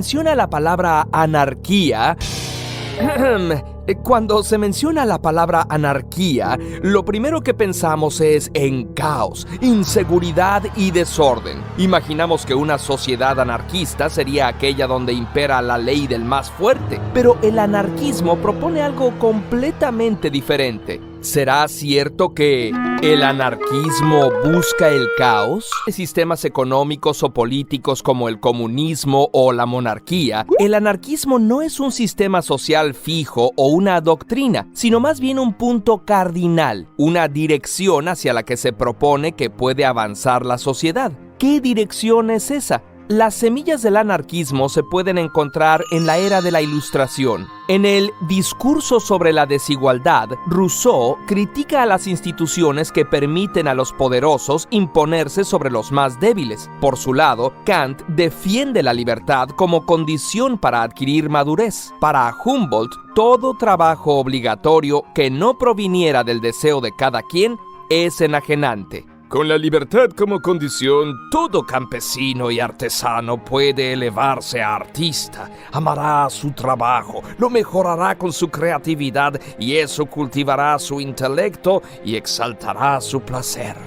menciona la palabra anarquía, cuando se menciona la palabra anarquía, lo primero que pensamos es en caos, inseguridad y desorden. Imaginamos que una sociedad anarquista sería aquella donde impera la ley del más fuerte, pero el anarquismo propone algo completamente diferente. ¿Será cierto que el anarquismo busca el caos? En sistemas económicos o políticos como el comunismo o la monarquía, el anarquismo no es un sistema social fijo o una doctrina, sino más bien un punto cardinal, una dirección hacia la que se propone que puede avanzar la sociedad. ¿Qué dirección es esa? Las semillas del anarquismo se pueden encontrar en la era de la Ilustración. En el Discurso sobre la desigualdad, Rousseau critica a las instituciones que permiten a los poderosos imponerse sobre los más débiles. Por su lado, Kant defiende la libertad como condición para adquirir madurez. Para Humboldt, todo trabajo obligatorio que no proviniera del deseo de cada quien es enajenante. Con la libertad como condición, todo campesino y artesano puede elevarse a artista, amará su trabajo, lo mejorará con su creatividad y eso cultivará su intelecto y exaltará su placer.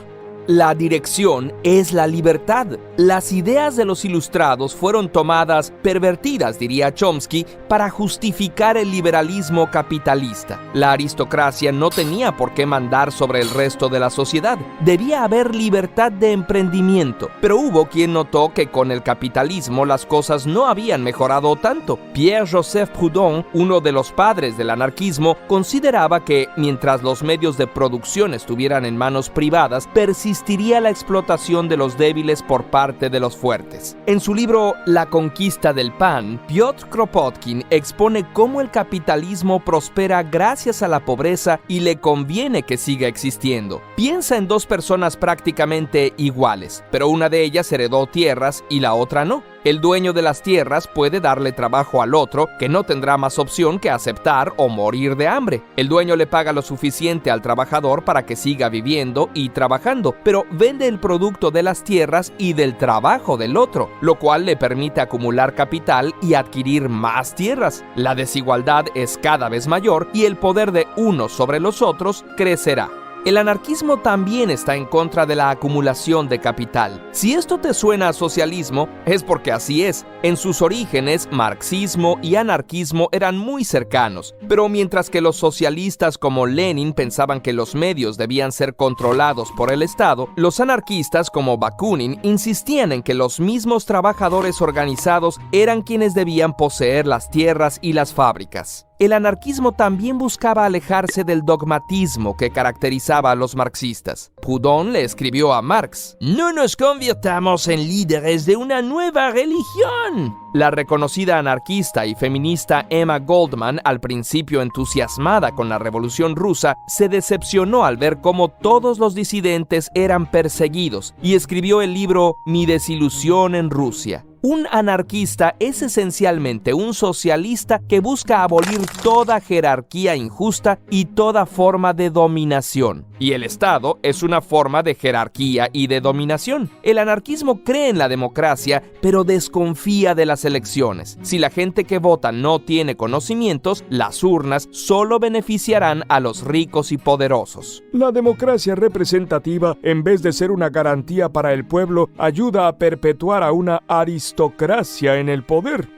La dirección es la libertad. Las ideas de los ilustrados fueron tomadas, pervertidas, diría Chomsky, para justificar el liberalismo capitalista. La aristocracia no tenía por qué mandar sobre el resto de la sociedad. Debía haber libertad de emprendimiento. Pero hubo quien notó que con el capitalismo las cosas no habían mejorado tanto. Pierre-Joseph Proudhon, uno de los padres del anarquismo, consideraba que, mientras los medios de producción estuvieran en manos privadas, persistiría la explotación de los débiles por parte de los fuertes. En su libro La conquista del pan, Piotr Kropotkin expone cómo el capitalismo prospera gracias a la pobreza y le conviene que siga existiendo. Piensa en dos personas prácticamente iguales, pero una de ellas heredó tierras y la otra no. El dueño de las tierras puede darle trabajo al otro, que no tendrá más opción que aceptar o morir de hambre. El dueño le paga lo suficiente al trabajador para que siga viviendo y trabajando, pero vende el producto de las tierras y del trabajo del otro, lo cual le permite acumular capital y adquirir más tierras. La desigualdad es cada vez mayor y el poder de unos sobre los otros crecerá. El anarquismo también está en contra de la acumulación de capital. Si esto te suena a socialismo, es porque así es. En sus orígenes, marxismo y anarquismo eran muy cercanos, pero mientras que los socialistas como Lenin pensaban que los medios debían ser controlados por el Estado, los anarquistas como Bakunin insistían en que los mismos trabajadores organizados eran quienes debían poseer las tierras y las fábricas. El anarquismo también buscaba alejarse del dogmatismo que caracterizaba a los marxistas. Proudhon le escribió a Marx: «No nos convirtamos en líderes de una nueva religión». La reconocida anarquista y feminista Emma Goldman, al principio entusiasmada con la Revolución Rusa, se decepcionó al ver cómo todos los disidentes eran perseguidos y escribió el libro Mi desilusión en Rusia. Un anarquista es esencialmente un socialista que busca abolir toda jerarquía injusta y toda forma de dominación. Y el Estado es una forma de jerarquía y de dominación. El anarquismo cree en la democracia, pero desconfía de las elecciones. Si la gente que vota no tiene conocimientos, las urnas solo beneficiarán a los ricos y poderosos. La democracia representativa, en vez de ser una garantía para el pueblo, ayuda a perpetuar a una aristocracia en el poder.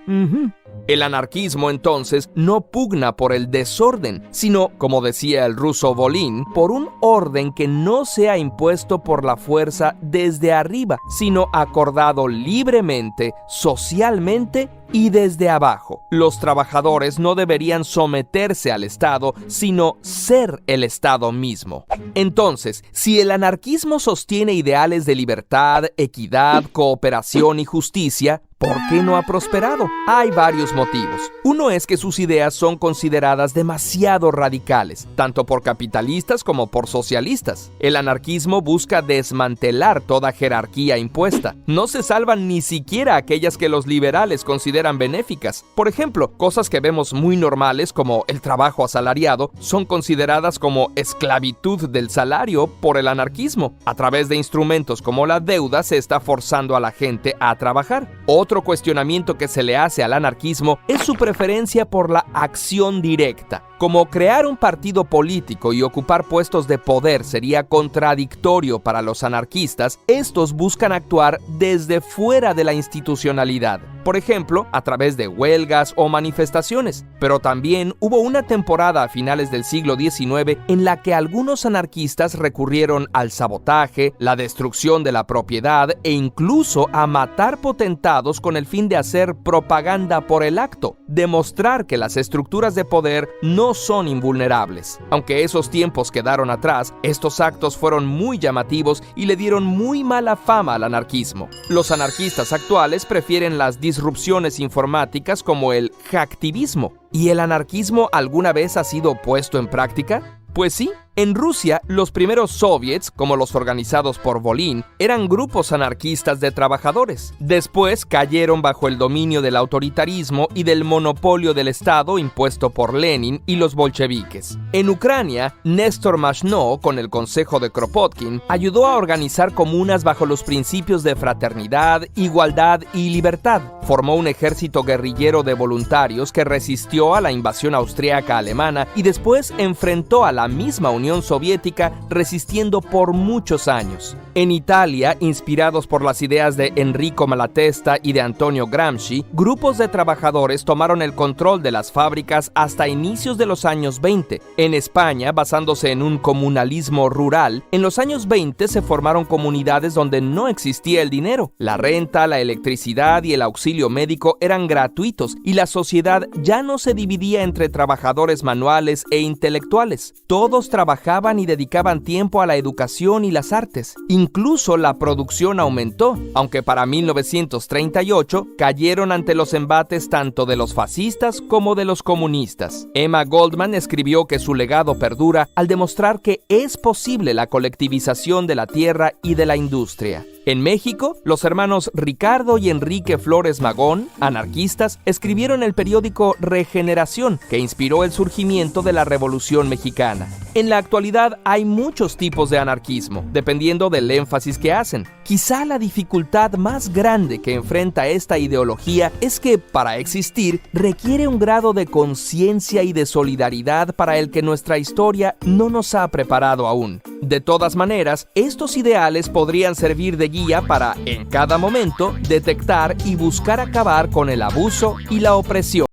El anarquismo, entonces, no pugna por el desorden, sino, como decía el ruso Volin, por un orden que no sea impuesto por la fuerza desde arriba, sino acordado libremente, socialmente y desde abajo. Los trabajadores no deberían someterse al Estado, sino ser el Estado mismo. Entonces, si el anarquismo sostiene ideales de libertad, equidad, cooperación y justicia, ¿por qué no ha prosperado? Hay varios motivos. Uno es que sus ideas son consideradas demasiado radicales, tanto por capitalistas como por socialistas. El anarquismo busca desmantelar toda jerarquía impuesta. No se salvan ni siquiera aquellas que los liberales consideran consideran benéficas. Por ejemplo, cosas que vemos muy normales como el trabajo asalariado son consideradas como esclavitud del salario por el anarquismo. A través de instrumentos como la deuda se está forzando a la gente a trabajar. Otro cuestionamiento que se le hace al anarquismo es su preferencia por la acción directa. Como crear un partido político y ocupar puestos de poder sería contradictorio para los anarquistas, estos buscan actuar desde fuera de la institucionalidad, por ejemplo, a través de huelgas o manifestaciones. Pero también hubo una temporada a finales del siglo XIX en la que algunos anarquistas recurrieron al sabotaje, la destrucción de la propiedad e incluso a matar potentados con el fin de hacer propaganda por el acto, demostrar que las estructuras de poder no son invulnerables. Aunque esos tiempos quedaron atrás, estos actos fueron muy llamativos y le dieron muy mala fama al anarquismo. Los anarquistas actuales prefieren las disrupciones informáticas como el hacktivismo. ¿Y el anarquismo alguna vez ha sido puesto en práctica? Pues sí. En Rusia, los primeros soviets, como los organizados por Volin, eran grupos anarquistas de trabajadores. Después cayeron bajo el dominio del autoritarismo y del monopolio del Estado impuesto por Lenin y los bolcheviques. En Ucrania, Néstor Makhno, con el consejo de Kropotkin, ayudó a organizar comunas bajo los principios de fraternidad, igualdad y libertad. Formó un ejército guerrillero de voluntarios que resistió a la invasión austríaca alemana y después enfrentó a la misma Unión Soviética, resistiendo por muchos años. En Italia, inspirados por las ideas de Enrico Malatesta y de Antonio Gramsci, grupos de trabajadores tomaron el control de las fábricas hasta inicios de los años 20. En España, basándose en un comunalismo rural, en los años 20 se formaron comunidades donde no existía el dinero. La renta, la electricidad y el auxilio médico eran gratuitos y la sociedad ya no se dividía entre trabajadores manuales e intelectuales. Todos trabajaban y dedicaban tiempo a la educación y las artes. Incluso la producción aumentó, aunque para 1938 cayeron ante los embates tanto de los fascistas como de los comunistas. Emma Goldman escribió que su legado perdura al demostrar que es posible la colectivización de la tierra y de la industria. En México, los hermanos Ricardo y Enrique Flores Magón, anarquistas, escribieron el periódico Regeneración, que inspiró el surgimiento de la Revolución Mexicana. En la actualidad hay muchos tipos de anarquismo, dependiendo del énfasis que hacen. Quizá la dificultad más grande que enfrenta esta ideología es que, para existir, requiere un grado de conciencia y de solidaridad para el que nuestra historia no nos ha preparado aún. De todas maneras, estos ideales podrían servir de guía para, en cada momento, detectar y buscar acabar con el abuso y la opresión.